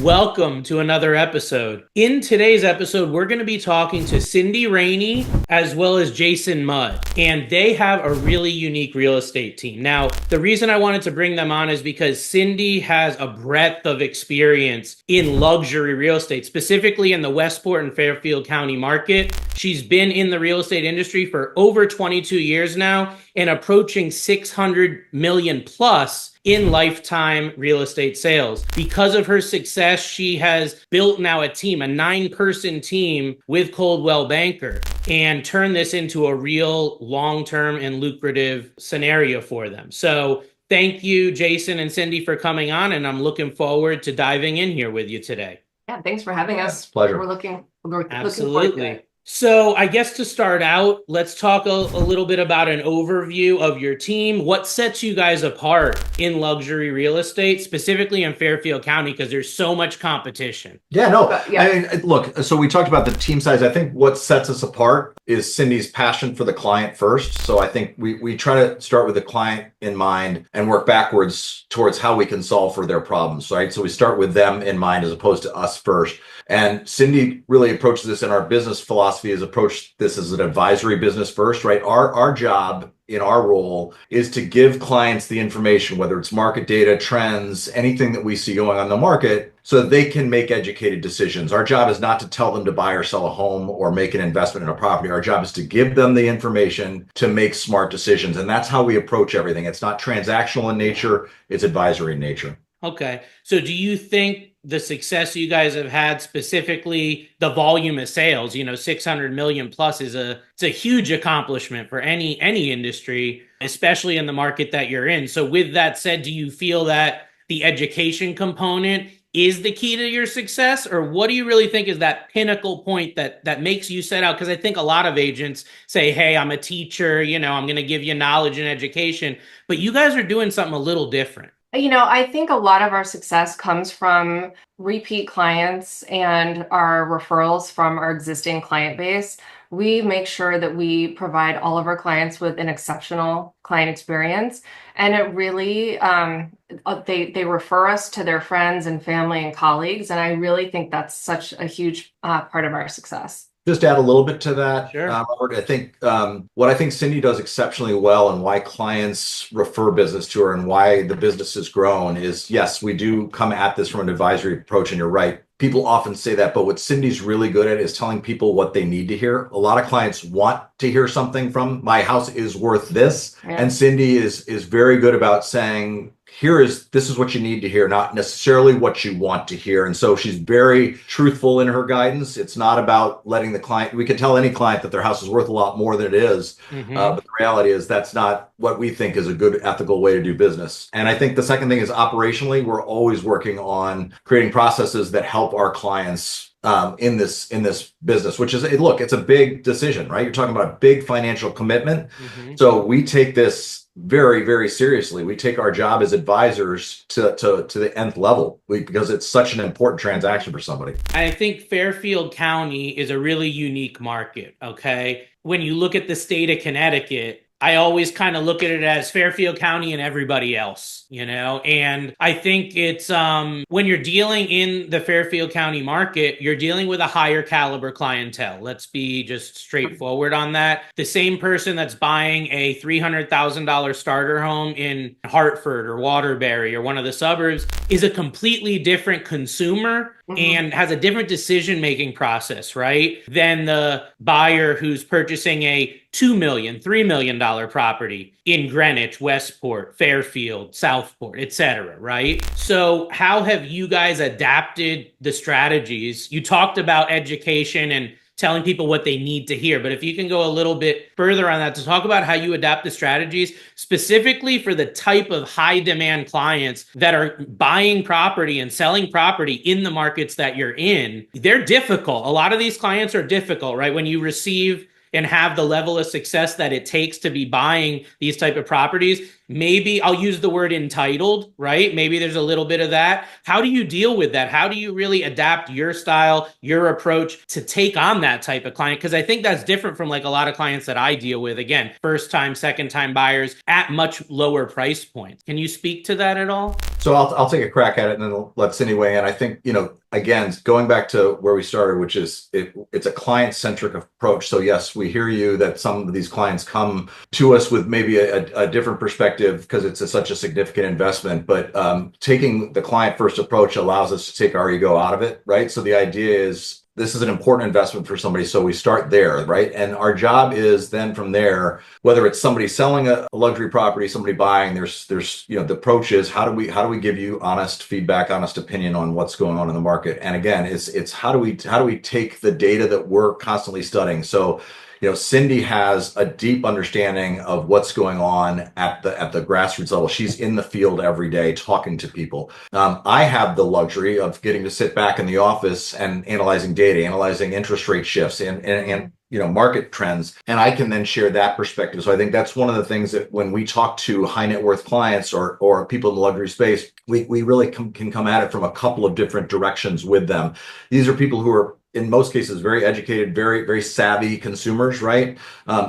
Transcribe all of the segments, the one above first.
Welcome to another episode. In today's episode, we're going to be talking to Cindy Raney as well as Jason Mudd, and they have a really unique real estate team. Now, the reason I wanted to bring them on is because Cindy has a breadth of experience in luxury real estate, specifically in the Westport and Fairfield County market. She's been in the real estate industry for over 22 years now and approaching 600 million plus in lifetime real estate sales. Because of her success, she has built now a team, a 9-person team with Coldwell Banker, and turned this into a real long-term and lucrative scenario for them. So thank you, Jason and Cindy, for coming on, and I'm looking forward to diving in here with you today. Yeah, thanks for having us. Pleasure. We're looking forward to Absolutely. it. So I guess to start out, let's talk a little bit about an overview of your team. What sets you guys apart in luxury real estate, specifically in Fairfield County, because there's so much competition? Yeah, no. Yeah. I mean, look, so we talked about the team size. I think what sets us apart is Cindy's passion for the client first. So I think we try to start with the client in mind and work backwards towards how we can solve for their problems, right? So we start with them in mind as opposed to us first. And Cindy really approaches this in our business philosophy is approach this as an advisory business first, right? Our job in our role is to give clients the information, whether it's market data, trends, anything that we see going on in the market, so that they can make educated decisions. Our job is not to tell them to buy or sell a home or make an investment in a property. Our job is to give them the information to make smart decisions. And that's how we approach everything. It's not transactional in nature, it's advisory in nature. Okay. So do you think the success you guys have had, specifically the volume of sales, 600 million plus it's a huge accomplishment for any industry, especially in the market that you're in. So with that said, do you feel that the education component is the key to your success, or what do you really think is that pinnacle point that makes you set out? Because I think a lot of agents say, hey, I'm a teacher, I'm going to give you knowledge and education, but you guys are doing something a little different. I think a lot of our success comes from repeat clients and our referrals from our existing client base. We make sure that we provide all of our clients with an exceptional client experience. And it really, they refer us to their friends and family and colleagues. And I really think that's such a huge part of our success. Just add a little bit to that, Sure. Robert. I think what I think Cindy does exceptionally well and why clients refer business to her and why the business has grown is, yes, we do come at this from an advisory approach, and you're right. People often say that, but what Cindy's really good at is telling people what they need to hear. A lot of clients want to hear something from my house is worth this. Yeah. And Cindy is very good about saying, this is what you need to hear, not necessarily what you want to hear. And so she's very truthful in her guidance. It's not about letting the client, we can tell any client that their house is worth a lot more than it is. But the reality is that's not what we think is a good ethical way to do business. And I think the second thing is operationally, we're always working on creating processes that help our clients in this business, which is, look, it's a big decision, right? You're talking about a big financial commitment. So we take this very, very seriously. We take our job as advisors to the nth level because it's such an important transaction for somebody. I think Fairfield County is a really unique market, okay? When you look at the state of Connecticut, I always kind of look at it as Fairfield County and everybody else, and I think it's when you're dealing in the Fairfield County market, you're dealing with a higher caliber clientele. Let's be just straightforward on that. The same person that's buying a $300,000 starter home in Hartford or Waterbury or one of the suburbs is a completely different consumer and has a different decision-making process, right? Than the buyer who's purchasing a $2 million, $3 million property in Greenwich, Westport, Fairfield, Southport, etc., right? So how have you guys adapted the strategies? You talked about education and telling people what they need to hear, but if you can go a little bit further on that to talk about how you adapt the strategies specifically for the type of high demand clients that are buying property and selling property in the markets that you're in. They're difficult. A lot of these clients are difficult, right? When you receive and have the level of success that it takes to be buying these type of properties, maybe I'll use the word entitled, right? Maybe there's a little bit of that. How do you deal with that? How do you really adapt your style, your approach to take on that type of client? Because I think that's different from like a lot of clients that I deal with. Again, first time, second time buyers at much lower price points. Can you speak to that at all? So I'll take a crack at it and then let Cindy weigh in. I think, again, going back to where we started, which is it's a client-centric approach. So yes, we hear you that some of these clients come to us with maybe a different perspective because it's such a significant investment. But taking the client-first approach allows us to take our ego out of it, right? So the idea is this is an important investment for somebody. So we start there, right? And our job is then from there, whether it's somebody selling a luxury property, somebody buying, there's the approach is how do we give you honest feedback, honest opinion on what's going on in the market? And again, it's how do we take the data that we're constantly studying? So Cindy has a deep understanding of what's going on at the grassroots level. She's in the field every day talking to people. I have the luxury of getting to sit back in the office and analyzing data, analyzing interest rate shifts and market trends, and I can then share that perspective. So I think that's one of the things that when we talk to high net worth clients or people in the luxury space, we really can come at it from a couple of different directions with them. These are people who are in most cases very educated, very, very savvy consumers, right?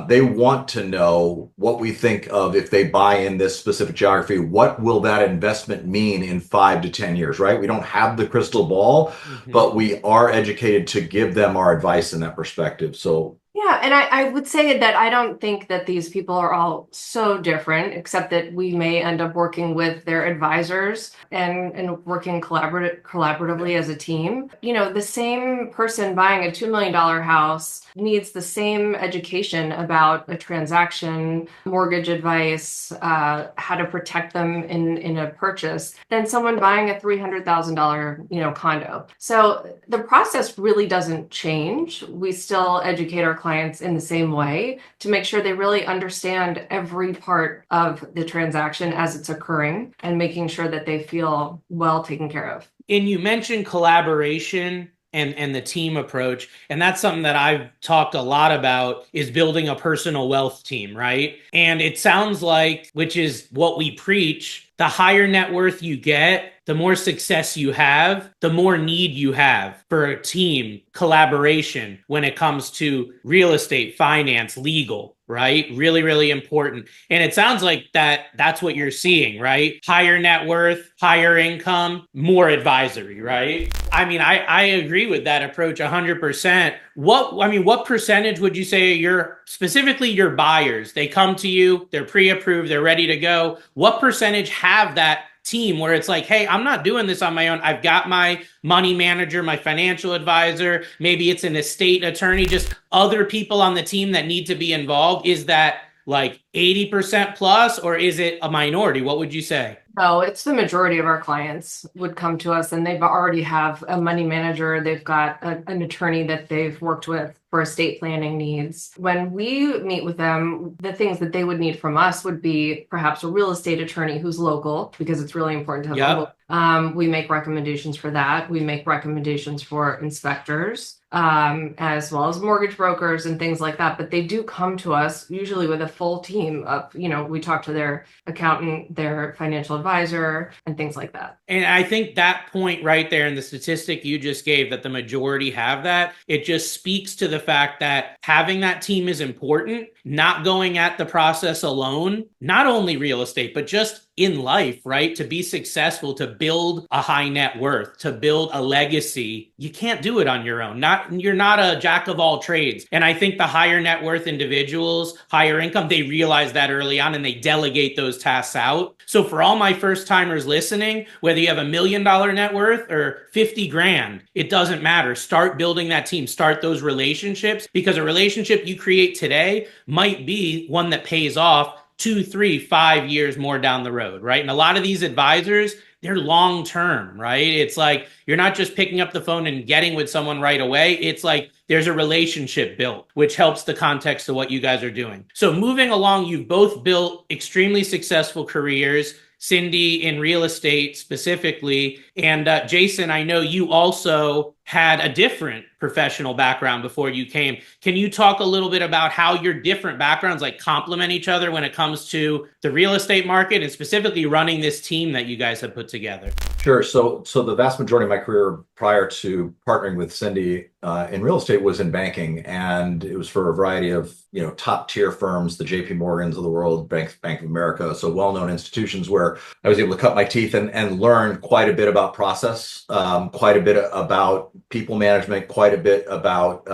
They want to know what we think of if they buy in this specific geography. What will that investment mean in 5 to 10 years, right? We don't have the crystal ball, but we are educated to give them our advice in that perspective. So yeah, and I would say that I don't think that these people are all so different, except that we may end up working with their advisors and working collaboratively as a team. The same person buying a $2 million house needs the same education about a transaction, mortgage advice, how to protect them in a purchase than someone buying a $300,000, condo. So the process really doesn't change. We still educate our clients in the same way to make sure they really understand every part of the transaction as it's occurring and making sure that they feel well taken care of. And you mentioned collaboration and the team approach. And that's something that I've talked a lot about is building a personal wealth team, right? And it sounds like, which is what we preach, the higher net worth you get, the more success you have, the more need you have for a team collaboration when it comes to real estate, finance, legal, right? Really, really important. And it sounds like that's what you're seeing, right? Higher net worth, higher income, more advisory, right? I mean, I agree with that approach 100%. What percentage would you say specifically your buyers, they come to you, they're pre-approved, they're ready to go. What percentage have that team where it's like, hey, I'm not doing this on my own. I've got my money manager, my financial advisor, maybe it's an estate attorney, just other people on the team that need to be involved? Is that like 80% plus, or is it a minority? What would you say? No, it's the majority of our clients would come to us and they've already have a money manager. They've got an attorney that they've worked with for estate planning needs. When we meet with them, the things that they would need from us would be perhaps a real estate attorney who's local, because it's really important to have local. We make recommendations for that. We make recommendations for inspectors, as well as mortgage brokers and things like that. But they do come to us usually with a full team of, we talk to their accountant, their financial advisor, and things like that. And I think that point right there in the statistic you just gave, that the majority have that, it just speaks to the fact that having that team is important, not going at the process alone, not only real estate, but just in life, right? To be successful, to build a high net worth, to build a legacy, you can't do it on your own. You're not a jack of all trades. And I think the higher net worth individuals, higher income, they realize that early on and they delegate those tasks out. So for all my first timers listening, whether you have $1 million net worth or 50 grand, it doesn't matter. Start building that team, start those relationships, because a relationship you create today might be one that pays off 2, 3, 5 years more down the road, right? And a lot of these advisors, they're long-term, right? It's like, you're not just picking up the phone and getting with someone right away. It's like, there's a relationship built, which helps the context of what you guys are doing. So moving along, you've both built extremely successful careers. Cindy in real estate specifically. And Jason, I know you also had a different professional background before you came. Can you talk a little bit about how your different backgrounds like complement each other when it comes to the real estate market and specifically running this team that you guys have put together? Sure. So the vast majority of my career prior to partnering with Cindy in real estate was in banking, and it was for a variety of top tier firms, the J.P. Morgans of the world, Bank of America, so well-known institutions where I was able to cut my teeth and learn quite a bit about process, quite a bit about people management, quite a bit about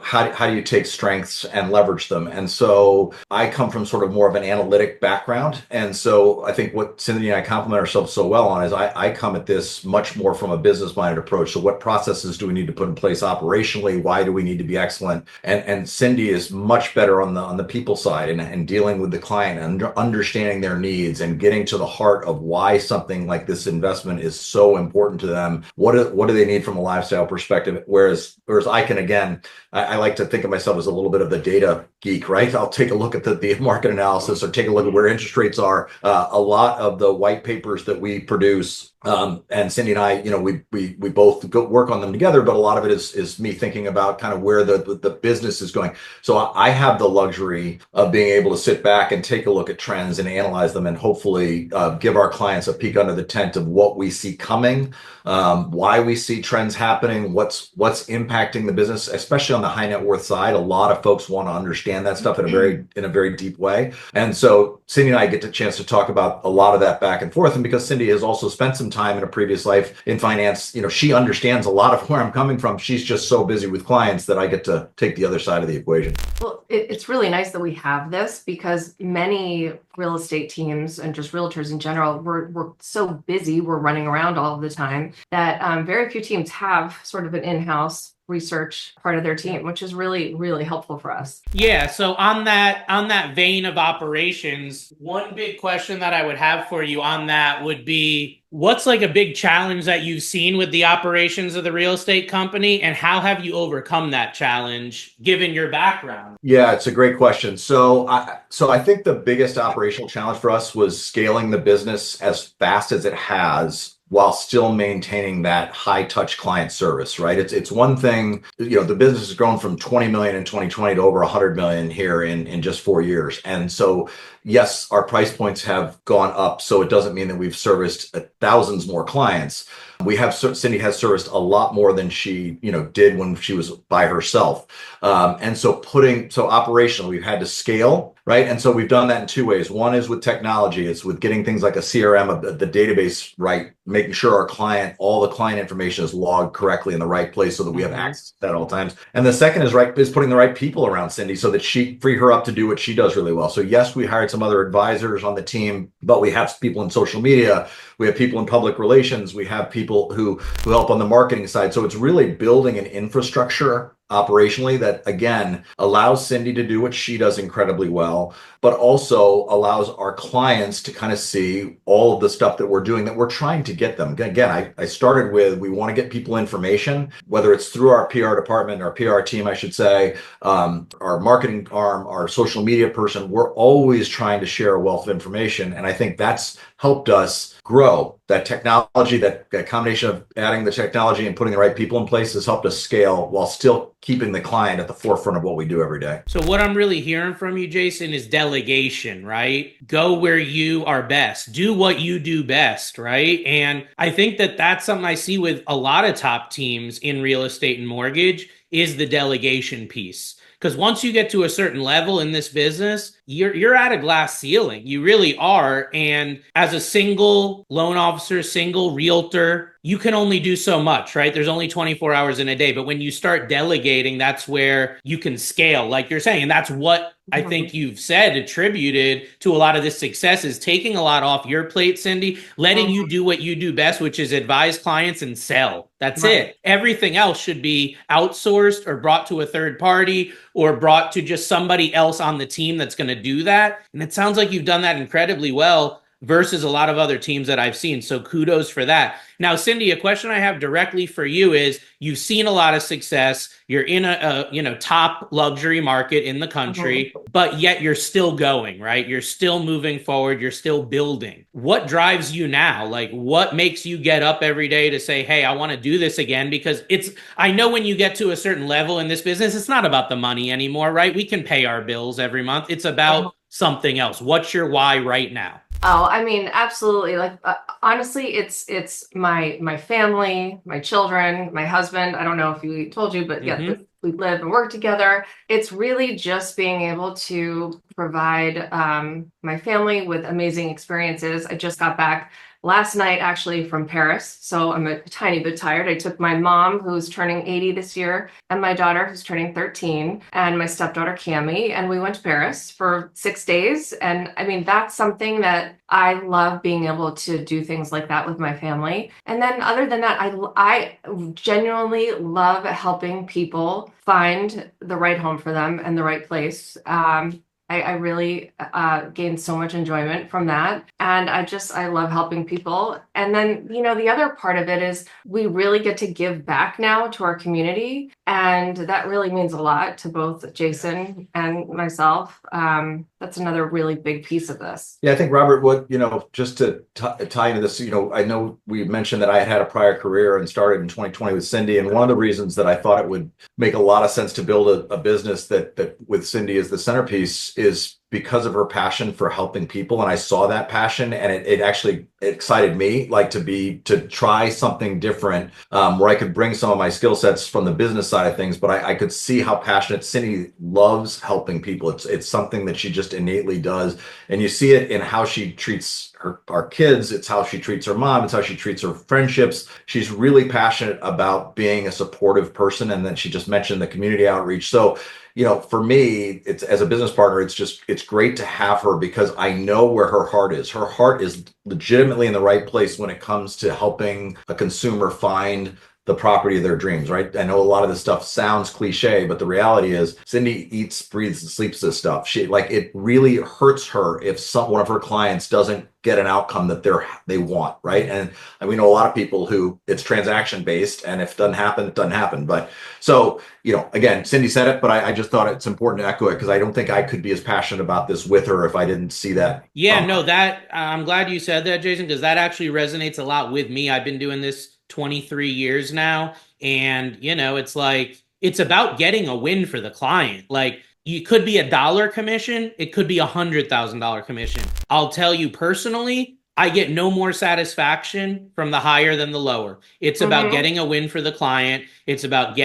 how do you take strengths and leverage them? And so I come from sort of more of an analytic background. And so I think what Cindy and I complement ourselves so well on is I come at this much more from a business-minded approach. So what processes do we need to put in place operationally? Why do we need to be excellent? And Cindy is much better on the people side and dealing with the client and understanding their needs and getting to the heart of why something like this investment is so important to them. What do they need from a lifestyle perspective? Whereas I can, again, I like to think of myself as a little bit of the data geek, right? I'll take a look at the market analysis or take a look at where interest rates are. A lot of the white papers that we produce, and Cindy and I, we both work on them together, but a lot of it is me thinking about kind of where the business is going. So I have the luxury of being able to sit back and take a look at trends and analyze them and hopefully give our clients a peek under the tent of what we see coming, why we see trends happening, what's impacting the business, especially on the high net worth side. A lot of folks want to understand that stuff in a very deep way. And so Cindy and I get the chance to talk about a lot of that back and forth. And because Cindy has also spent some time in a previous life in finance, she understands a lot of where I'm coming from. She's just so busy with clients that I get to take the other side of the equation. Well, it's really nice that we have this because many real estate teams and just realtors in general, we're so busy, we're running around all the time that very few teams have sort of an in-house research part of their team, which is really, really helpful for us. Yeah. So on that vein of operations, one big question that I would have for you on that would be, what's like a big challenge that you've seen with the operations of the real estate company, and how have you overcome that challenge given your background? Yeah, it's a great question. So I think the biggest operational challenge for us was scaling the business as fast as it has while still maintaining that high touch client service, right? It's one thing, the business has grown from 20 million in 2020 to over 100 million here in just 4 years. And so, yes, our price points have gone up. So it doesn't mean that we've serviced thousands more clients. Cindy has serviced a lot more than she, did when she was by herself. And so operationally, we've had to scale, right? And so we've done that in two ways. One is with technology. It's with getting things like a CRM, the database right, making sure all the client information is logged correctly in the right place so that we have access to that at all times. And the second is putting the right people around Cindy so that free her up to do what she does really well. So yes, we hired some other advisors on the team, but we have people in social media, we have people in public relations, we have people who help on the marketing side. So it's really building an infrastructure operationally that, again, allows Cindy to do what she does incredibly well, but also allows our clients to kind of see all of the stuff that we're doing, that we're trying to get them. Again, I started with, we want to get people information, whether it's through our PR department, our PR team, I should say, our marketing arm, our social media person. We're always trying to share a wealth of information. And I think that's helped us grow. That technology, that combination of adding the technology and putting the right people in place has helped us scale while still keeping the client at the forefront of what we do every day. So what I'm really hearing from you, Jason, is delegation, right? Go where you are best. Do what you do best, right? And I think that that's something I see with a lot of top teams in real estate and mortgage is the delegation piece. Because once you get to a certain level in this business, you're at a glass ceiling. You really are. And as a single loan officer, single realtor, you can only do so much, right? There's only 24 hours in a day. But when you start delegating, that's where you can scale, like you're saying. And that's what I think you've said attributed to a lot of this success is taking a lot off your plate, Cindy, letting you do what you do best, which is advise clients and sell. That's it. Everything else should be outsourced or brought to a third party or brought to just somebody else on the team that's going to do that. And it sounds like you've done that incredibly well. versus a lot of other teams that I've seen. So kudos for that. Now, Cindy, a question I have directly for you is you've seen a lot of success. You're in a top luxury market in the country, but yet you're still going, right? You're still moving forward. You're still building. What drives you now? Like what makes you get up every day to say, hey, I want to do this again? Because I know when you get to a certain level in this business, it's not about the money anymore, right? We can pay our bills every month. It's about something else. What's your why right now? Oh, I mean, absolutely. Like, honestly, it's my family, my children, my husband. I don't know if he told you, but yeah, we live and work together. It's really just being able to provide my family with amazing experiences. I just got back last night actually from Paris, so I'm a tiny bit tired. I took my mom, who's turning 80 this year, and my daughter, who's turning 13, and my stepdaughter, Cami, and we went to Paris for 6 days. And I mean, that's something that I love, being able to do things like that with my family. And then other than that, I genuinely love helping people find the right home for them and the right place. I really gained so much enjoyment from that. And I love helping people. And then, the other part of it is we really get to give back now to our community. And that really means a lot to both Jason and myself. That's another really big piece of this. Yeah, I think Robert, just to tie into this, I know we mentioned that I had a prior career and started in 2020 with Cindy. And one of the reasons that I thought it would make a lot of sense to build a business that with Cindy as the centerpiece is because of her passion for helping people. And I saw that passion, and it actually excited me, like to try something different, where I could bring some of my skill sets from the business side of things, but I could see how passionate Cindy loves helping people. It's something that she just innately does. And you see it in how she treats our kids. It's how she treats her mom. It's how she treats her friendships. She's really passionate about being a supportive person. And then she just mentioned the community outreach. So, for me, it's as a business partner, it's great to have her because I know where her heart is. Her heart is legitimately in the right place when it comes to helping a consumer find the property of their dreams, right? I know a lot of this stuff sounds cliche, but the reality is Cindy eats, breathes, and sleeps this stuff. It really hurts her if one of her clients doesn't get an outcome that they want, right? And we know a lot of people who it's transaction based, and if it doesn't happen, it doesn't happen. But so, again, Cindy said it, but I just thought it's important to echo it because I don't think I could be as passionate about this with her if I didn't see that. Yeah, no, I'm glad you said that, Jason, because that actually resonates a lot with me. I've been doing this 23 years now. And, it's about getting a win for the client. Like, you could be $1 commission. It could be $100,000 commission. I'll tell you personally, I get no more satisfaction from the higher than the lower. It's about getting a win for the client. It's about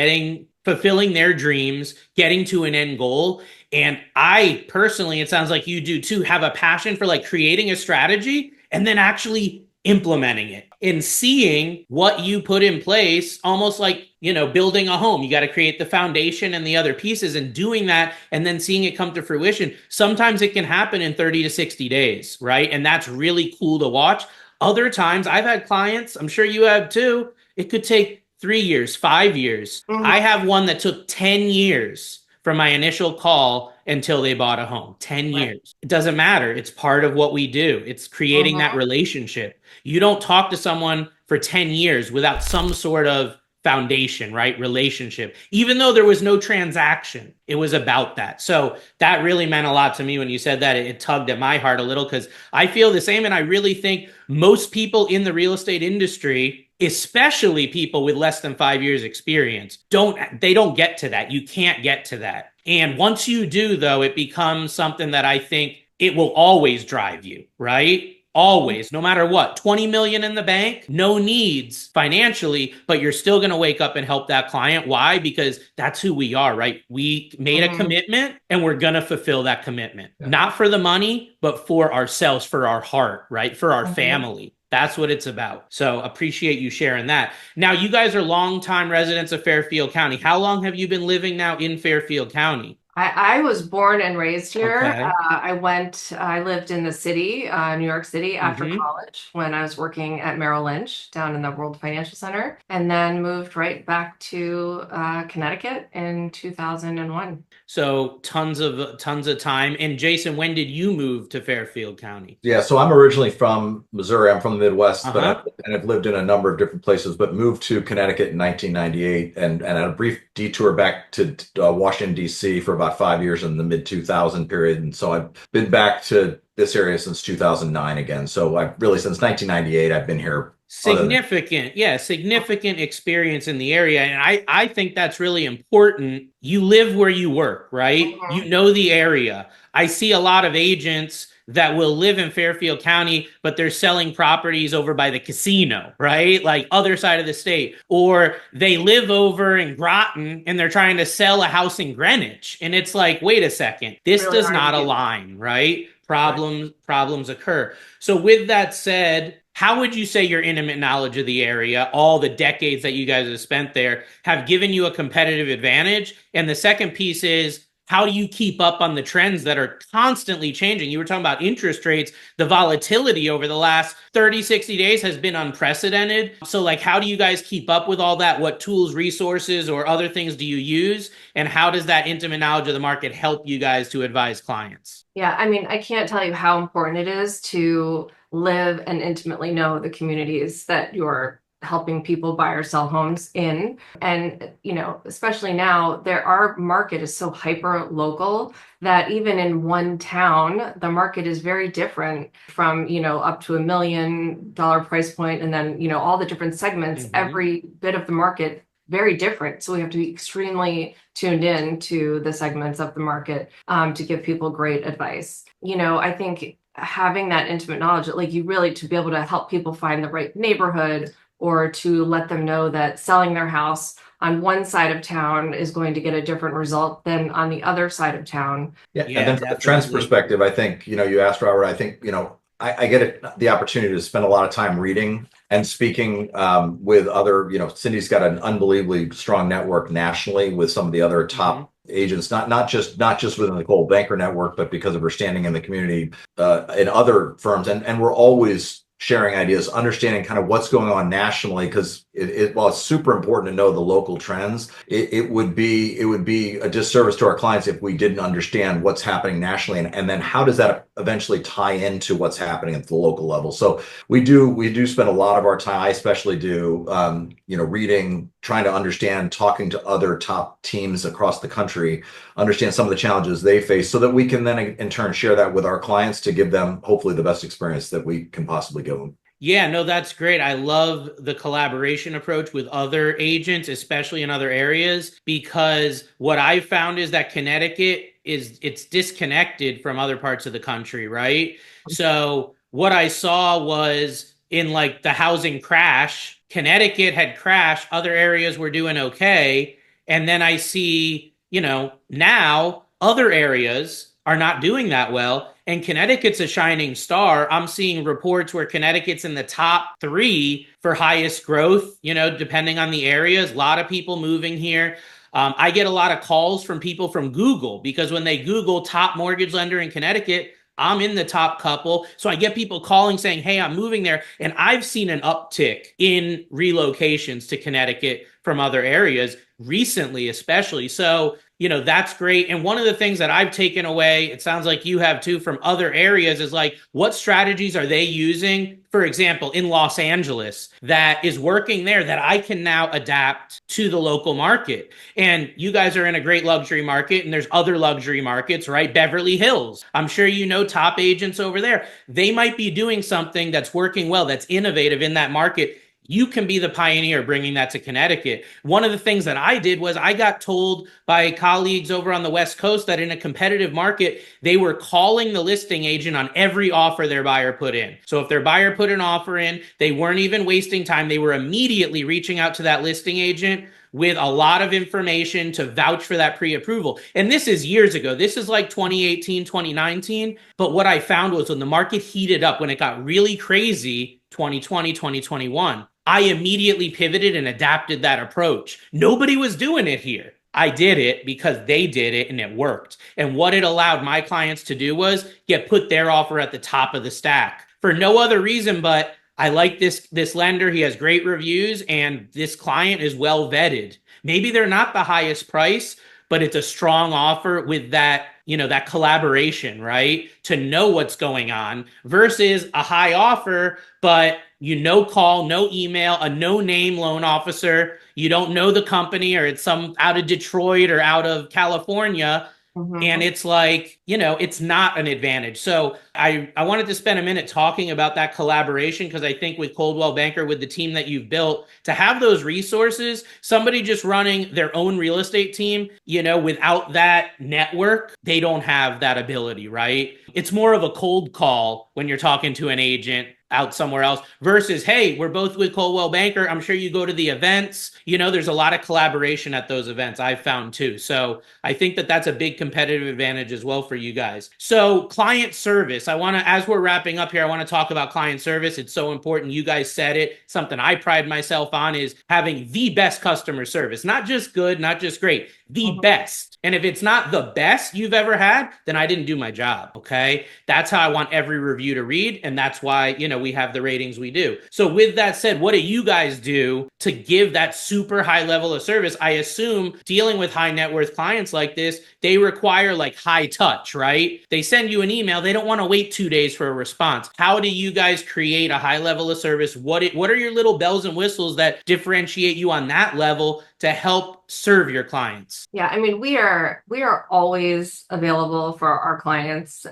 fulfilling their dreams, getting to an end goal. And I personally, it sounds like you do too, have a passion for like creating a strategy and then actually implementing it and seeing what you put in place, almost like, building a home. You got to create the foundation and the other pieces and doing that and then seeing it come to fruition. Sometimes it can happen in 30 to 60 days, right? And that's really cool to watch. Other times I've had clients, I'm sure you have too, it could take 3 years, 5 years. I have one that took 10 years from my initial call until they bought a home. 10 years. It doesn't matter. It's part of what we do. It's creating that relationship. You don't talk to someone for 10 years without some sort of foundation, right? Relationship. Even though there was no transaction, it was about that. So that really meant a lot to me when you said that. It tugged at my heart a little because I feel the same. And I really think most people in the real estate industry, especially people with less than 5 years experience, don't get to that. You can't get to that. And once you do, though, it becomes something that I think it will always drive you, right? Always, no matter what. 20 million in the bank, no needs financially, but you're still going to wake up and help that client. Why? Because that's who we are, right? We made a commitment and we're going to fulfill that commitment. Not for the money, but for ourselves, for our heart, right? For our family. That's what it's about. So appreciate you sharing that. Now, you guys are longtime residents of Fairfield County. How long have you been living now in Fairfield County? I was born and raised here. Okay. I lived in the city, New York City, after Hmm. college when I was working at Merrill Lynch down in the World Financial Center, and then moved right back to Connecticut in 2001. So tons of time. And Jason, when did you move to Fairfield County? Yeah, so I'm originally from Missouri. I'm from the Midwest, but Uh-huh. I've lived in a number of different places, but moved to Connecticut in 1998 and had a brief detour back to Washington, D.C. for about 5 years in the mid 2000 period. And so I've been back to this area since 2009 again. So I've really, since 1998, I've been here other than. Significant, yeah, significant experience in the area. And I think that's really important. You live where you work, right? You Mhm. know the area. I see a lot of agents that will live in Fairfield County, but they're selling properties over by the casino, right? Like other side of the state. Or they live over in Groton and they're trying to sell a house in Greenwich. And it's like, wait a second, this Really does hard to not do. align, right? Right. Problems occur. So with that said, how would you say your intimate knowledge of the area, all the decades that you guys have spent there, have given you a competitive advantage? And the second piece is, how do you keep up on the trends that are constantly changing? You were talking about interest rates. The volatility over the last 30, 60 days has been unprecedented. So, like, how do you guys keep up with all that? What tools, resources, or other things do you use? And how does that intimate knowledge of the market help you guys to advise clients? Yeah, I mean, I can't tell you how important it is to live and intimately know the communities that you're helping people buy or sell homes in. And, especially now, our market is so hyper local that even in one town, the market is very different from, up to $1 million price point, and then, all the different segments, Mm-hmm. every bit of the market very different. So we have to be extremely tuned in to the segments of the market to give people great advice. I think having that intimate knowledge, like you really to be able to help people find the right neighborhood or to let them know that selling their house on one side of town is going to get a different result than on the other side of town. Yeah, and Yeah, then from the trends definitely. perspective, I think, you asked Robert, I think, I get the opportunity to spend a lot of time reading and speaking with other, Cindy's got an unbelievably strong network nationally with some of the other Mm-hmm. top agents, not just within the Coldwell Banker network, but because of her standing in the community in other firms. And we're always sharing ideas, understanding kind of what's going on nationally, because while it's super important to know the local trends, it would be a disservice to our clients if we didn't understand what's happening nationally, and then how does that eventually tie into what's happening at the local level. So we do spend a lot of our time, I especially do, reading, trying to understand, talking to other top teams across the country, understand some of the challenges they face, so that we can then in turn share that with our clients to give them hopefully the best experience that we can possibly give them. Yeah, no, that's great. I love the collaboration approach with other agents, especially in other areas, because what I've found is that Connecticut it's disconnected from other parts of the country, right? So what I saw was in like the housing crash, Connecticut had crashed, other areas were doing okay. And then I see, now other areas are not doing that well. And Connecticut's a shining star. I'm seeing reports where Connecticut's in the top three for highest growth, depending on the areas. A lot of people moving here. I get a lot of calls from people from Google because when they Google top mortgage lender in Connecticut, I'm in the top couple. So I get people calling saying, hey, I'm moving there. And I've seen an uptick in relocations to Connecticut from other areas recently, especially. So that's great. And one of the things that I've taken away, it sounds like you have too, from other areas is like, what strategies are they using, for example, in Los Angeles that is working there that I can now adapt to the local market? And you guys are in a great luxury market, and there's other luxury markets, right? Beverly Hills. I'm sure you know top agents over there. They might be doing something that's working well, that's innovative in that market. You can be the pioneer bringing that to Connecticut. One of the things that I did was I got told by colleagues over on the West Coast that in a competitive market, they were calling the listing agent on every offer their buyer put in. So if their buyer put an offer in, they weren't even wasting time. They were immediately reaching out to that listing agent with a lot of information to vouch for that pre-approval. And this is years ago. This is like 2018, 2019. But what I found was when the market heated up, when it got really crazy, 2020, 2021, I immediately pivoted and adapted that approach. Nobody was doing it here. I did it because they did it and it worked. And what it allowed my clients to do was put their offer at the top of the stack for no other reason but I like this lender. He has great reviews and this client is well vetted. Maybe they're not the highest price, but it's a strong offer with that, that collaboration, right? To know what's going on versus a high offer, but no call, no email, a no name loan officer. You don't know the company or it's some out of Detroit or out of California. And it's like, it's not an advantage. So I wanted to spend a minute talking about that collaboration because I think with Coldwell Banker, with the team that you've built, to have those resources, somebody just running their own real estate team, without that network, they don't have that ability, right? It's more of a cold call when you're talking to an agent out somewhere else versus, hey, we're both with Coldwell Banker. I'm sure you go to the events. There's a lot of collaboration at those events I've found too. So I think that that's a big competitive advantage as well for you guys. So client service, as we're wrapping up here, I want to talk about client service. It's so important. You guys said it. Something I pride myself on is having the best customer service, not just good, not just great, the best. And if it's not the best you've ever had, then I didn't do my job. Okay. That's how I want every review to read. And that's why, we have the ratings we do. So with that said, what do you guys do to give that super high level of service? I assume dealing with high net worth clients like this, they require like high touch, right? They send you an email. They don't want to wait 2 days for a response. How do you guys create a high level of service? What are your little bells and whistles that differentiate you on that level to help serve your clients? Yeah, I mean, we are always available for our clients.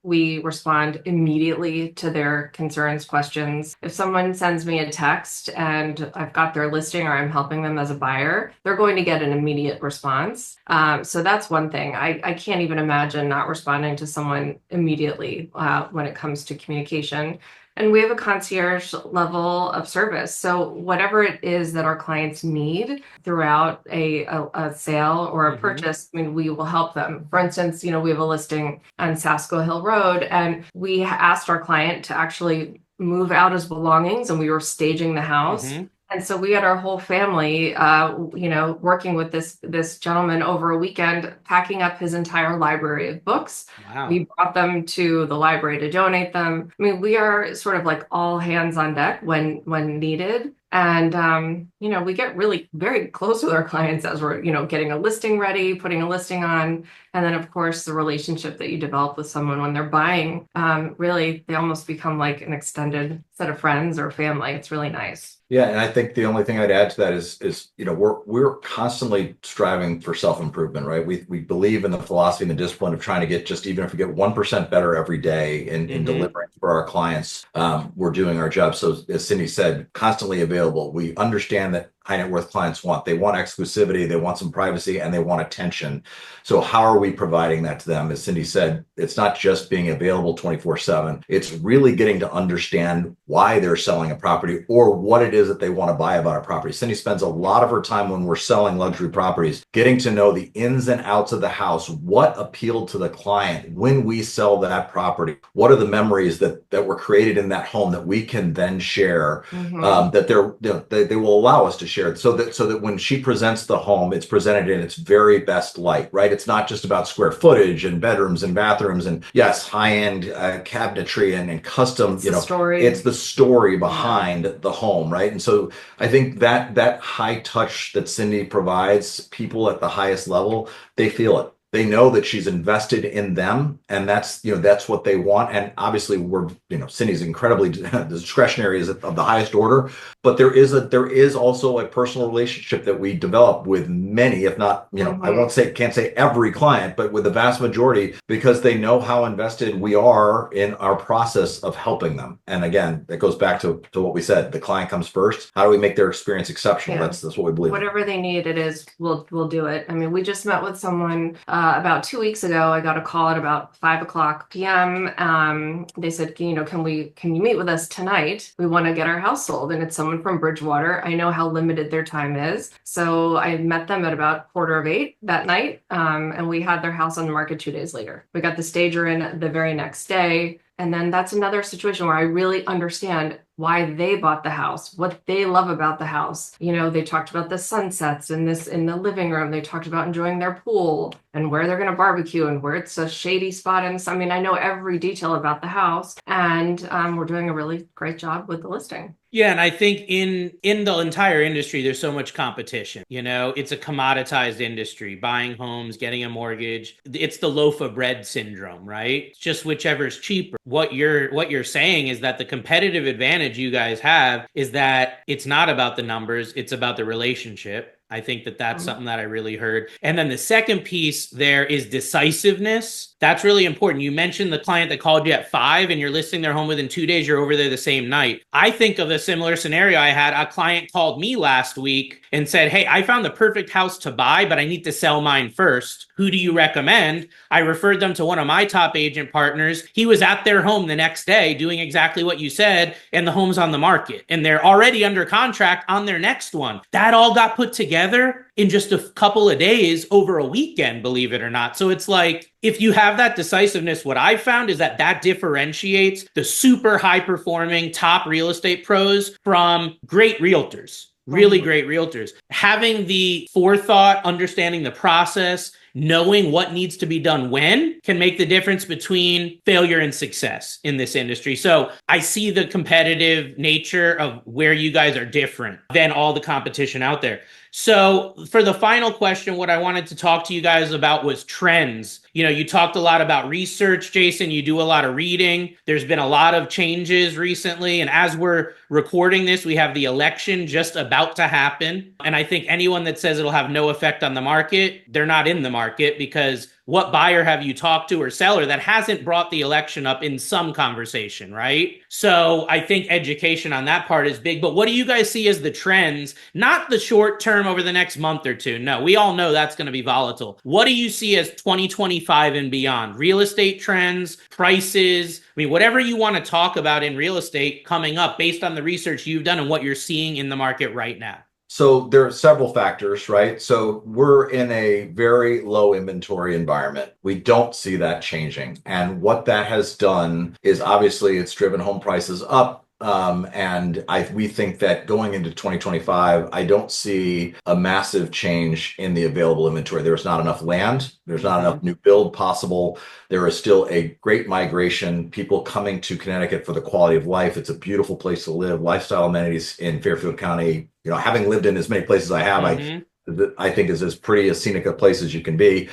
We respond immediately to their concerns, questions. If someone sends me a text and I've got their listing or I'm helping them as a buyer, they're going to get an immediate response. So that's one thing. I can't even imagine not responding to someone immediately when it comes to communication. And we have a concierge level of service. So whatever it is that our clients need throughout a sale or a purchase, I mean, we will help them. For instance, we have a listing on Sasko Hill Road, and we asked our client to actually move out his belongings, and we were staging the house. And so we had our whole family, working with this gentleman over a weekend, packing up his entire library of books. Wow. We brought them to the library to donate them. I mean, we are sort of like all hands on deck when needed. And, we get really very close with our clients as we're, getting a listing ready, putting a listing on. And then, of course, the relationship that you develop with someone when they're buying, really, they almost become like an extended set of friends or family. It's really nice. Yeah, and I think the only thing I'd add to that is we're constantly striving for self-improvement, right? We believe in the philosophy and the discipline of trying to get just even if we get 1% better every day in delivering for our clients, we're doing our job. So as Cindy said, constantly available. We understand that high net worth clients want exclusivity, they want some privacy, and they want attention. So how are we providing that to them? As Cindy said, it's not just being available 24/7. It's really getting to understand why they're selling a property or what it is that they want to buy about a property. Cindy spends a lot of her time when we're selling luxury properties, getting to know the ins and outs of the house, what appealed to the client when we sell that property, what are the memories that were created in that home that we can then share, that they will allow us to share. So that when she presents the home, it's presented in its very best light, right? It's not just about square footage and bedrooms and bathrooms and yes, high-end cabinetry and custom, story. It's the story behind the home, right? And so I think that high touch that Cindy provides people at the highest level, they feel it. They know that she's invested in them, and that's what they want. And obviously, Cindy's incredibly discretionary is of the highest order, but there is also a personal relationship that we develop with many, if not, I can't say every client, but with the vast majority, because they know how invested we are in our process of helping them. And again, that goes back to what we said: the client comes first. How do we make their experience exceptional? Yeah. That's what we believe. Whatever they need, we'll do it. I mean, we just met with someone. About 2 weeks ago, I got a call at about 5:00 p.m. They said, can you meet with us tonight? We want to get our house sold. And it's someone from Bridgewater. I know how limited their time is. So I met them at about 7:45 that night. And we had their house on the market 2 days later. We got the stager in the very next day. And then that's another situation where I really understand why they bought the house, what they love about the house. You know, they talked about the sunsets in the living room. They talked about enjoying their pool and where they're going to barbecue and where it's a shady spot. And so, I mean, I know every detail about the house, and we're doing a really great job with the listing. Yeah, and I think in the entire industry, there's so much competition. You know, it's a commoditized industry. Buying homes, getting a mortgage, it's the loaf of bread syndrome, right? It's just whichever's cheaper. What you're saying is that the competitive advantage you guys have is that it's not about the numbers, it's about the relationship. I think that that's something that I really heard. And then the second piece there is decisiveness. That's really important. You mentioned the client that called you at 5 and you're listing their home within 2 days, you're over there the same night. I think of a similar scenario. I had a client called me last week and said, hey, I found the perfect house to buy, but I need to sell mine first. Who do you recommend? I referred them to one of my top agent partners. He was at their home the next day doing exactly what you said, and the home's on the market. And they're already under contract on their next one. That all got put together in just a couple of days over a weekend, believe it or not. So it's like, if you have that decisiveness, what I've found is that differentiates the super high performing top real estate pros from great realtors. Really great realtors. Having the forethought, understanding the process, knowing what needs to be done when can make the difference between failure and success in this industry. So I see the competitive nature of where you guys are different than all the competition out there. So for the final question, what I wanted to talk to you guys about was trends. You know, you talked a lot about research, Jason. You do a lot of reading. There's been a lot of changes recently. And as we're recording this, we have the election just about to happen. And I think anyone that says it'll have no effect on the market, they're not in the market, because what buyer have you talked to or seller that hasn't brought the election up in some conversation, right? So I think education on that part is big. But what do you guys see as the trends? Not the short term over the next month or two. No, we all know that's going to be volatile. What do you see as 2025 and beyond? Real estate trends, prices, I mean, whatever you want to talk about in real estate coming up based on the research you've done and what you're seeing in the market right now. So there are several factors, right? So we're in a very low inventory environment. We don't see that changing. And what that has done is obviously it's driven home prices up. We think that going into 2025, I don't see a massive change in the available inventory. There's not enough land. There's not enough new build possible. There is still a great migration, people coming to Connecticut for the quality of life. It's a beautiful place to live. Lifestyle amenities in Fairfield County, you know, having lived in as many places as I have, I think is as pretty a scenic a place as you can be.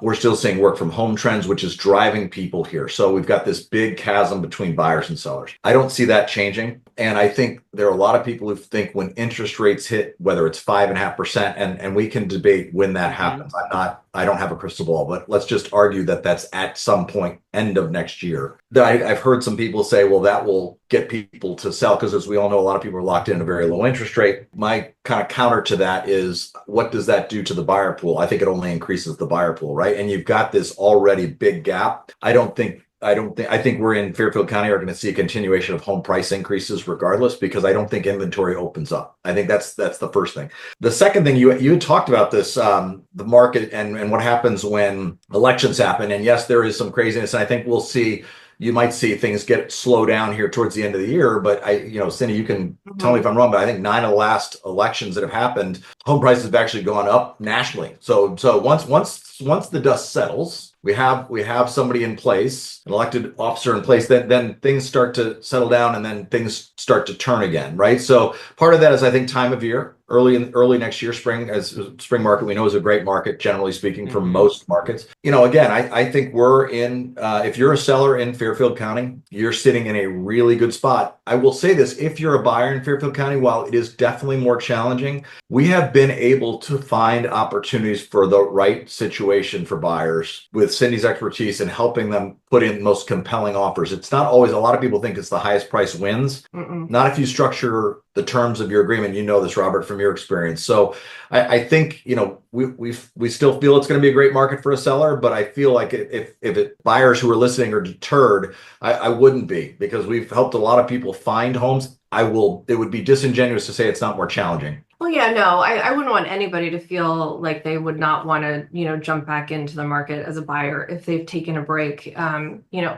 We're still seeing work from home trends, which is driving people here. So we've got this big chasm between buyers and sellers. I don't see that changing. And I think there are a lot of people who think when interest rates hit, whether it's 5.5%, and we can debate when that happens. I don't have a crystal ball, but let's just argue that that's at some point, end of next year. I've heard some people say, well, that will get people to sell, because as we all know, a lot of people are locked in a very low interest rate. My kind of counter to that is, what does that do to the buyer pool? I think it only increases the buyer pool, right? And you've got this already big gap. I think we're in Fairfield County are going to see a continuation of home price increases regardless, because I don't think inventory opens up. I think that's the first thing. The second thing, you had talked about this, the market and what happens when elections happen. And yes, there is some craziness. And I think you might see things get slow down here towards the end of the year. But Cindy, you can tell me if I'm wrong, but I think 9 of the last elections that have happened, home prices have actually gone up nationally. So once the dust settles, we have somebody in place, an elected officer in place, then things start to settle down, and then things start to turn again, right? So part of that is, I think, time of year. Early next year, spring market, we know, is a great market, generally speaking, for most markets. Again, I think we're in, if you're a seller in Fairfield County, you're sitting in a really good spot. I will say this, if you're a buyer in Fairfield County, while it is definitely more challenging, we have been able to find opportunities for the right situation for buyers with Cindy's expertise in helping them put in the most compelling offers. It's not always, a lot of people think it's the highest price wins. Not if you structure the terms of your agreement. You know this, Robert, from your experience. So I think, we still feel it's going to be a great market for a seller, but I feel like if buyers who are listening are deterred, I wouldn't be, because we've helped a lot of people find homes. It would be disingenuous to say it's not more challenging. Well, yeah, no, I wouldn't want anybody to feel like they would not want to, jump back into the market as a buyer if they've taken a break.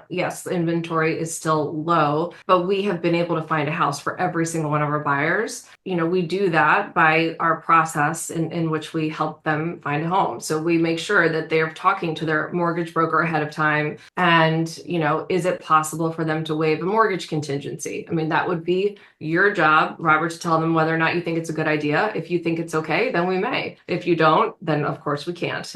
Yes, the inventory is still low, but we have been able to find a house for every single one of our buyers. We do that by our process in which we help them find a home. So we make sure that they're talking to their mortgage broker ahead of time. And, is it possible for them to waive a mortgage contingency? I mean, that would be your job, Robert, to tell them whether or not you think it's a good idea. If you think it's okay, then we may. If you don't, then of course we can't.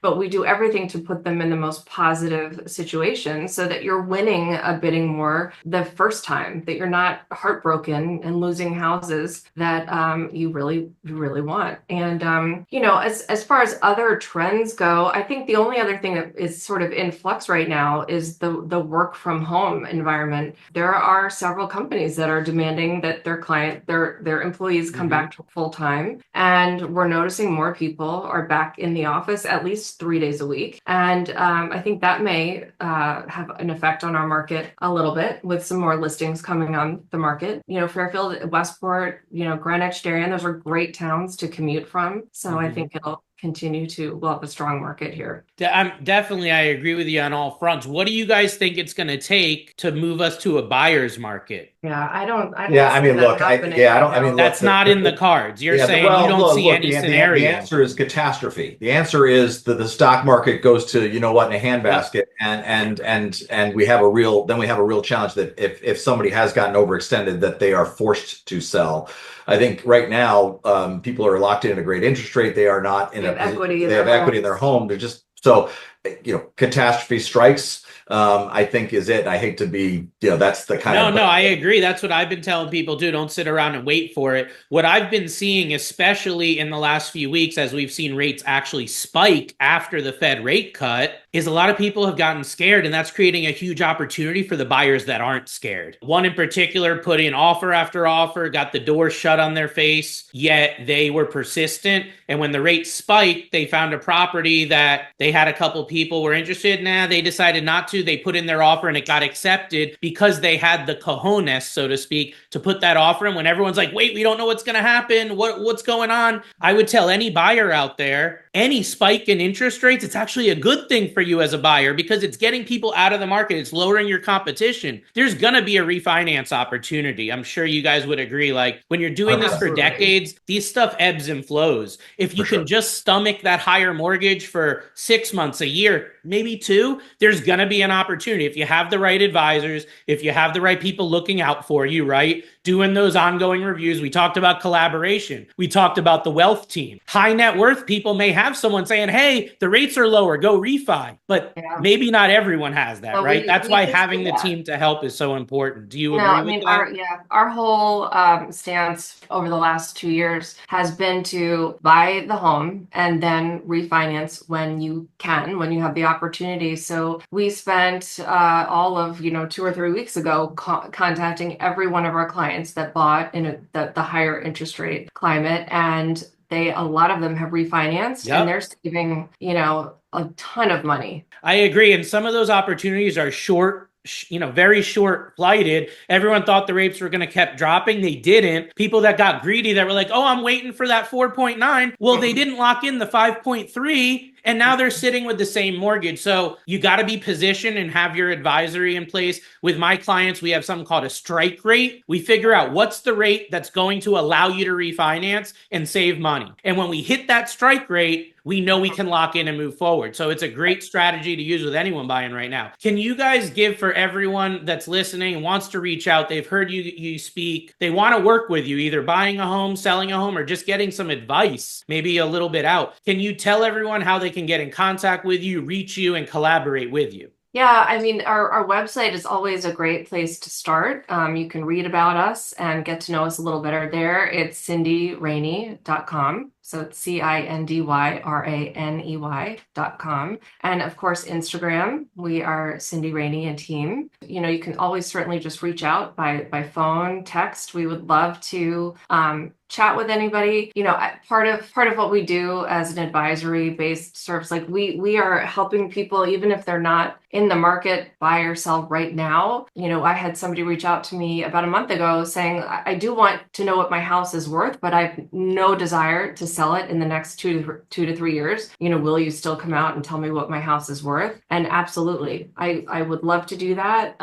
But we do everything to put them in the most positive situation so that you're winning a bidding war the first time, that you're not heartbroken and losing houses that you really, really want. And, as far as other trends go, I think the only other thing that is sort of in flux right now is the work from home environment. There are several companies that are demanding that their employees come back to full time, and we're noticing more people are back in the office at least 3 days a week. And I think that may have an effect on our market a little bit with some more listings coming on the market. Fairfield, Westport, Greenwich, Darien, those are great towns to commute from. So I think we'll have a strong market here. I agree with you on all fronts. What do you guys think it's going to take to move us to a buyer's market? Yeah, I don't Yeah, I see mean, that look, happening look, that's not in the cards. You're saying you don't see any scenario. The answer is catastrophe. The answer is that the stock market goes to, in a handbasket, and we have a real challenge that if somebody has gotten overextended, that they are forced to sell. I think right now, people are locked in a great interest rate. They are not in equity. They have equity in their home. They're just so, catastrophe strikes. I think is it. I hate to be, that's the kind of. No, I agree. That's what I've been telling people too. Don't sit around and wait for it. What I've been seeing, especially in the last few weeks, as we've seen rates actually spike after the Fed rate cut, is a lot of people have gotten scared, and that's creating a huge opportunity for the buyers that aren't scared. One in particular put in offer after offer, got the door shut on their face, yet they were persistent. And when the rate spiked, they found a property that they had a couple people were interested in. They decided not to. They put in their offer and it got accepted because they had the cojones, so to speak, to put that offer in when everyone's like, wait, we don't know what's going to happen. What's going on? I would tell any buyer out there, any spike in interest rates, it's actually a good thing for you as a buyer because it's getting people out of the market. It's lowering your competition. There's going to be a refinance opportunity. I'm sure you guys would agree. Like when you're doing this for decades, these stuff ebbs and flows. If you can just stomach that higher mortgage for 6 months, a year, maybe 2, there's going to be an opportunity. If you have the right advisors, if you have the right people looking out for you, right? Doing those ongoing reviews. We talked about collaboration. We talked about the wealth team. High net worth people may have someone saying, hey, the rates are lower, go refi. But maybe not everyone has that, right? That's why having the team to help is so important. Do you agree with that? Our whole stance over the last 2 years has been to buy the home and then refinance when you have the opportunity. So we spent all of 2 or 3 weeks ago contacting every one of our clients that bought in the higher interest rate climate, and a lot of them have refinanced and they're saving a ton of money. I agree, and some of those opportunities are very short flighted. Everyone thought the rates were going to keep dropping. They didn't. People that got greedy that were like, oh, I'm waiting for that 4.9. Well, they didn't lock in the 5.3. And now they're sitting with the same mortgage. So you got to be positioned and have your advisory in place. With my clients, we have something called a strike rate. We figure out what's the rate that's going to allow you to refinance and save money. And when we hit that strike rate, we know we can lock in and move forward. So it's a great strategy to use with anyone buying right now. Can you guys give, for everyone that's listening and wants to reach out, they've heard you speak, they want to work with you, either buying a home, selling a home, or just getting some advice, maybe a little bit out. Can you tell everyone how they can get in contact with you, reach you, and collaborate with you? Yeah, I mean, our website is always a great place to start. You can read about us and get to know us a little better there. It's cindyraney.com. So it's CindyRaney.com. And of course, Instagram, we are Cindy Raney and team. You know, you can always certainly just reach out by phone, text. We would love to chat with anybody. You know, part of what we do as an advisory based service, like we are helping people even if they're not in the market, buy or sell right now. You know, I had somebody reach out to me about a month ago saying, I do want to know what my house is worth, but I have no desire to sell it in the next 2 to 3 years. You know, will you still come out and tell me what my house is worth? And absolutely, I would love to do that.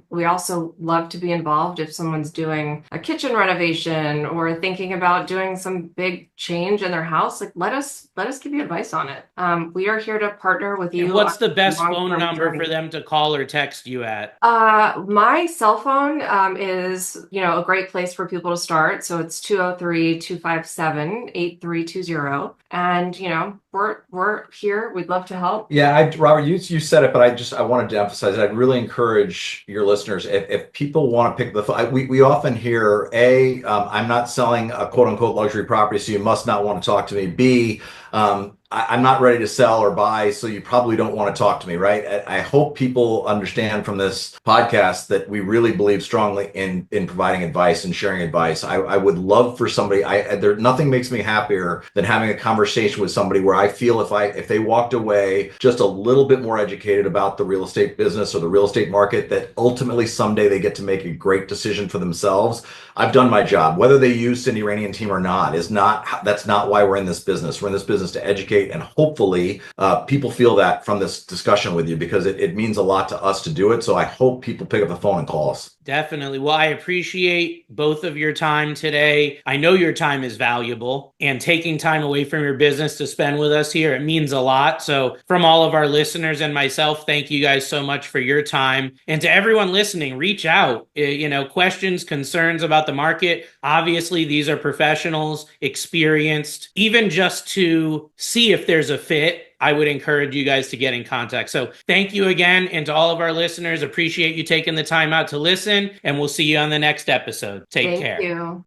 We also love to be involved if someone's doing a kitchen renovation or thinking about doing some big change in their house. Like, let us give you advice on it. We are here to partner with you. And what's the best phone long-term number journey. for them to call or text you at? My cell phone is, you know, a great place for people to start. So it's 203-257-8320. And, you know, we're here. We'd love to help. Yeah, Robert, you said it, but I wanted to emphasize it. I'd really encourage your listeners, if people want to pick the phone, we often hear, I'm not selling a quote unquote luxury property, so you must not want to talk to me. B, I'm not ready to sell or buy, so you probably don't want to talk to me, right? I hope people understand from this podcast that we really believe strongly in providing advice and sharing advice. I would love for somebody, nothing makes me happier than having a conversation with somebody where I feel if they walked away just a little bit more educated about the real estate business or the real estate market, that ultimately someday they get to make a great decision for themselves. I've done my job. Whether they use Cindy Raney and team or not that's not why we're in this business. We're in this business to educate, and hopefully people feel that from this discussion with you, because it means a lot to us to do it. So I hope people pick up the phone and call us. Definitely. Well, I appreciate both of your time today. I know your time is valuable, and taking time away from your business to spend with us here, it means a lot. So from all of our listeners and myself, thank you guys so much for your time. And to everyone listening, reach out, you know, questions, concerns about the market. Obviously, these are professionals, experienced, even just to see if there's a fit. I would encourage you guys to get in contact. So thank you again. And to all of our listeners, appreciate you taking the time out to listen, and we'll see you on the next episode. Take care. Thank you.